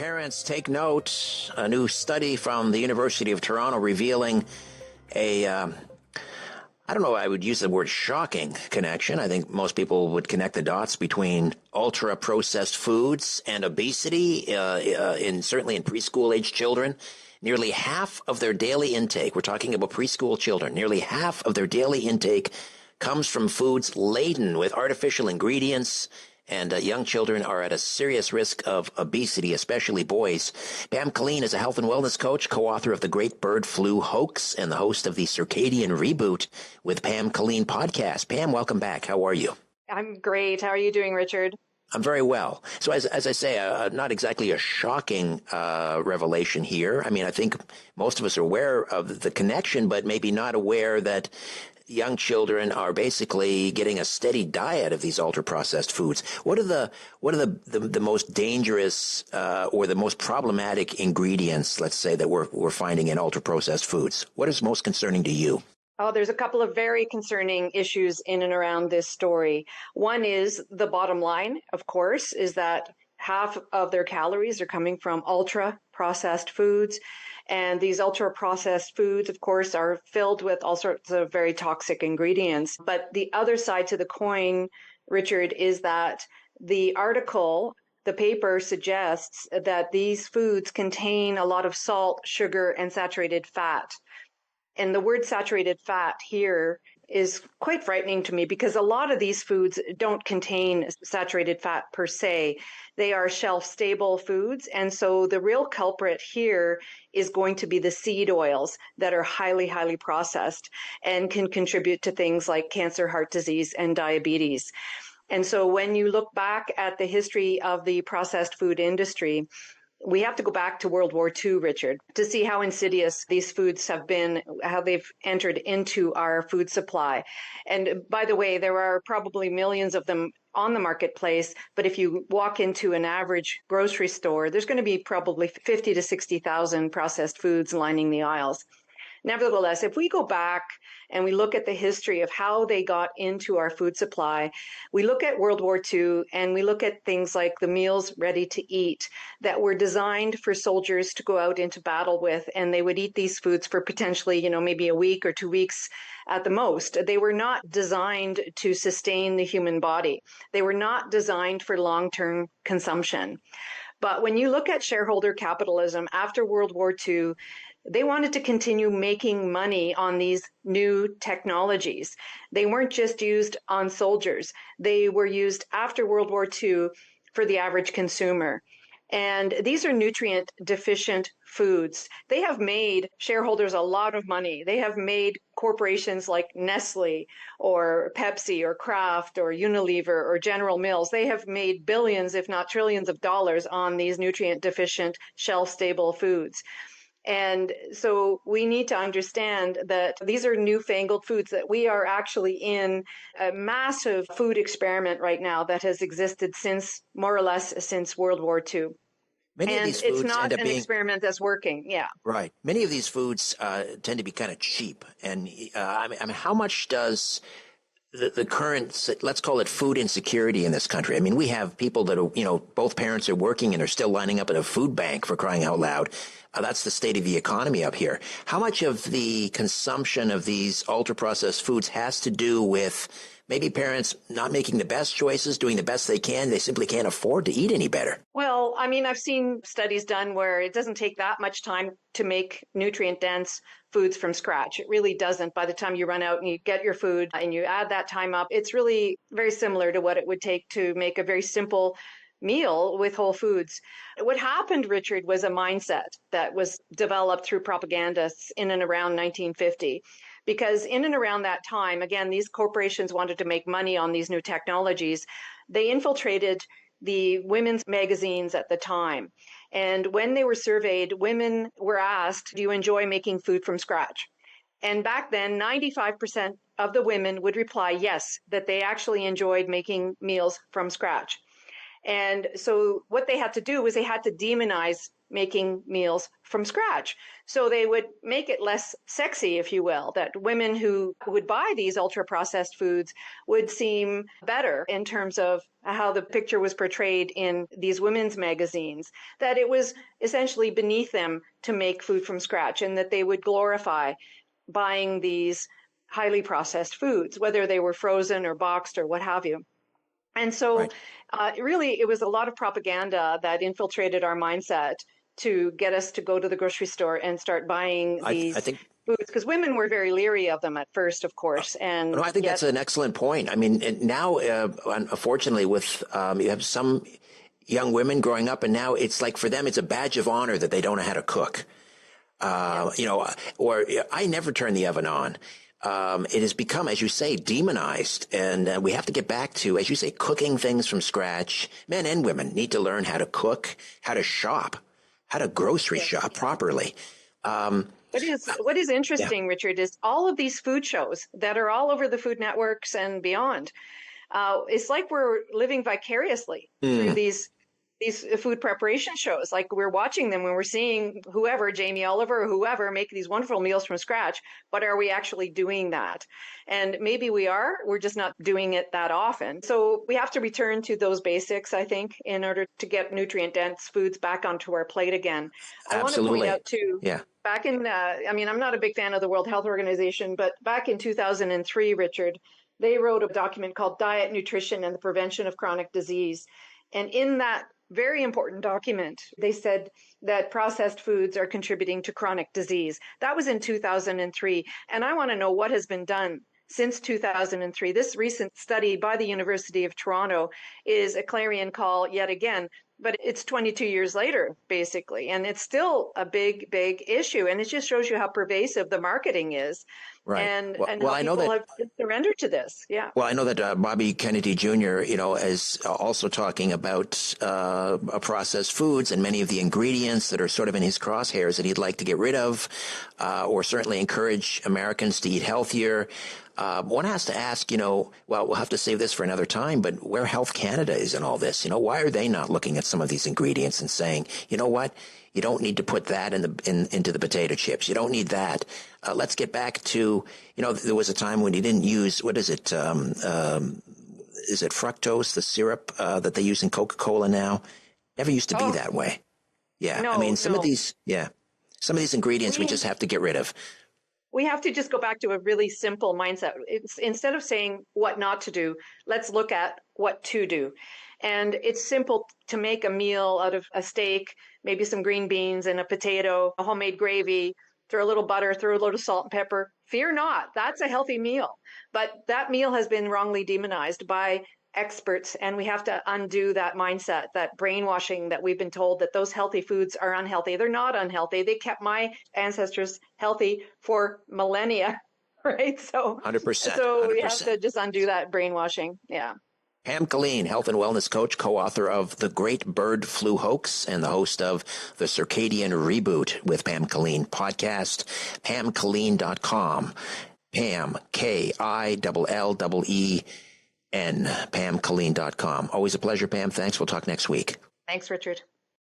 Parents, take note. A new study from the University of Toronto revealing I don't know, I would use the word shocking connection. I think most people would connect the dots between ultra-processed foods and obesity, certainly in preschool-age children. Nearly half of their daily intake, we're talking about preschool children, nearly half of their daily intake comes from foods laden with artificial ingredients, and young children are at a serious risk of obesity, especially boys. Pam Killeen is a health and wellness coach, co-author of The Great Bird Flu Hoax, and the host of the Circadian Reboot with Pam Killeen podcast. Pam, welcome back. How are you? I'm great. How are you doing, Richard? I'm very well. So as I say, not exactly a shocking revelation here. I mean, I think most of us are aware of the connection, but maybe not aware that young children are basically getting a steady diet of these ultra-processed foods. What are the most dangerous or the most problematic ingredients, let's say, that we're finding in ultra-processed foods? What is most concerning to you? Oh, there's a couple of very concerning issues in and around this story. One is the bottom line, of course, is that half of their calories are coming from ultra-processed foods. And these ultra-processed foods, of course, are filled with all sorts of very toxic ingredients. But the other side to the coin, Richard, is that the paper suggests that these foods contain a lot of salt, sugar, and saturated fat. And the word saturated fat here is quite frightening to me because a lot of these foods don't contain saturated fat per se. They are shelf-stable foods. And so the real culprit here is going to be the seed oils that are highly, highly processed and can contribute to things like cancer, heart disease, and diabetes. And so when you look back at the history of the processed food industry, we have to go back to World War II, Richard, to see how insidious these foods have been, how they've entered into our food supply. And by the way, there are probably millions of them on the marketplace, but if you walk into an average grocery store, there's going to be probably 50 to 60,000 processed foods lining the aisles. Nevertheless, if we go back and we look at the history of how they got into our food supply, we look at World War II and we look at things like the meals ready to eat that were designed for soldiers to go out into battle with, and they would eat these foods for potentially, maybe a week or 2 weeks at the most. They were not designed to sustain the human body. They were not designed for long-term consumption. But when you look at shareholder capitalism after World War II, they wanted to continue making money on these new technologies. They weren't just used on soldiers. They were used after World War II for the average consumer. And these are nutrient deficient foods. They have made shareholders a lot of money. They have made corporations like Nestle or Pepsi or Kraft or Unilever or General Mills. They have made billions, if not trillions of dollars on these nutrient deficient shelf stable foods. And so we need to understand that these are newfangled foods, that we are actually in a massive food experiment right now that has existed more or less since World War II. Many of these foods it's not end up an experiment that's working. Yeah. Right. Many of these foods tend to be kind of cheap. And I mean, how much does the current, let's call it food insecurity in this country? I mean, we have people that are, both parents are working and are still lining up at a food bank, for crying out loud. That's the state of the economy up here. How much of the consumption of these ultra-processed foods has to do with maybe parents not making the best choices, doing the best they can? They simply can't afford to eat any better. Well, I mean, I've seen studies done where it doesn't take that much time to make nutrient-dense foods from scratch. It really doesn't. By the time you run out and you get your food and you add that time up, it's really very similar to what it would take to make a very simple meal with whole foods. What happened, Richard, was a mindset that was developed through propagandists in and around 1950. Because in and around that time, again, these corporations wanted to make money on these new technologies. They infiltrated the women's magazines at the time. And when they were surveyed, women were asked, do you enjoy making food from scratch? And back then, 95% of the women would reply yes, that they actually enjoyed making meals from scratch. And so what they had to do was they had to demonize making meals from scratch. So they would make it less sexy, if you will, that women who would buy these ultra processed foods would seem better in terms of how the picture was portrayed in these women's magazines, that it was essentially beneath them to make food from scratch, and that they would glorify buying these highly processed foods, whether they were frozen or boxed or what have you. And so Right. really, it was a lot of propaganda that infiltrated our mindset to get us to go to the grocery store and start buying I these think foods, because women were very leery of them at first, of course. No, And I think yet, that's an excellent point. I mean, now, unfortunately, with you have some young women growing up, and now it's like for them, it's a badge of honor that they don't know how to cook. Or I never turn the oven on. It has become, as you say, demonized, and we have to get back to, as you say, cooking things from scratch. Men and women need to learn how to cook, how to shop, how to grocery shop properly. what is Yeah. interesting, Richard, is all of these food shows that are all over the Food Networks and beyond. It's like we're living vicariously through Mm, these food preparation shows. Like we're watching them when we're seeing whoever, Jamie Oliver or whoever, make these wonderful meals from scratch. But are we actually doing that? And maybe we are. We're just not doing it that often. So we have to return to those basics, I think, in order to get nutrient dense foods back onto our plate again. I want to point absolutely. out too, Yeah. back in, I'm not a big fan of the World Health Organization, but back in 2003, Richard, they wrote a document called Diet, Nutrition, and the Prevention of Chronic Disease. And in that very important document, they said that processed foods are contributing to chronic disease. That was in 2003. And I want to know what has been done since 2003. This recent study by the University of Toronto is a clarion call yet again, but it's 22 years later, basically. And it's still a big, big issue. And it just shows you how pervasive the marketing is, Right. and Well, how I know people that. have surrendered to this. Yeah. Well, I know that Bobby Kennedy Jr., is also talking about processed foods and many of the ingredients that are sort of in his crosshairs that he'd like to get rid of, or certainly encourage Americans to eat healthier. One has to ask, well, we'll have to save this for another time, but where Health Canada is in all this, why are they not looking at some of these ingredients and saying, you know what? You don't need to put that into the potato chips. You don't need that. Let's get back to, there was a time when you didn't use, what is it? Is it fructose, the syrup that they use in Coca-Cola now? Never used to be that way. Yeah. I mean, some of these ingredients we We just have to get rid of. we have to just go back to a really simple mindset. It's, instead of saying what not to do, let's look at what to do. And it's simple to make a meal out of a steak, maybe some green beans and a potato, a homemade gravy, throw a little butter, throw a little salt and pepper. Fear not, that's a healthy meal. But that meal has been wrongly demonized by experts, and we have to undo that mindset, that brainwashing that we've been told that those healthy foods are unhealthy. They're not unhealthy. They kept my ancestors healthy for millennia, right? So 100%. we have 100%. to just undo that brainwashing. Yeah. Pam Killeen, health and wellness coach, co-author of The Great Bird Flu Hoax, and the host of The Circadian Reboot with Pam Killeen podcast, pamkilleen.com. Pam, Killeen, pamkilleen.com. Always a pleasure, Pam. Thanks. We'll talk next week. Thanks, Richard.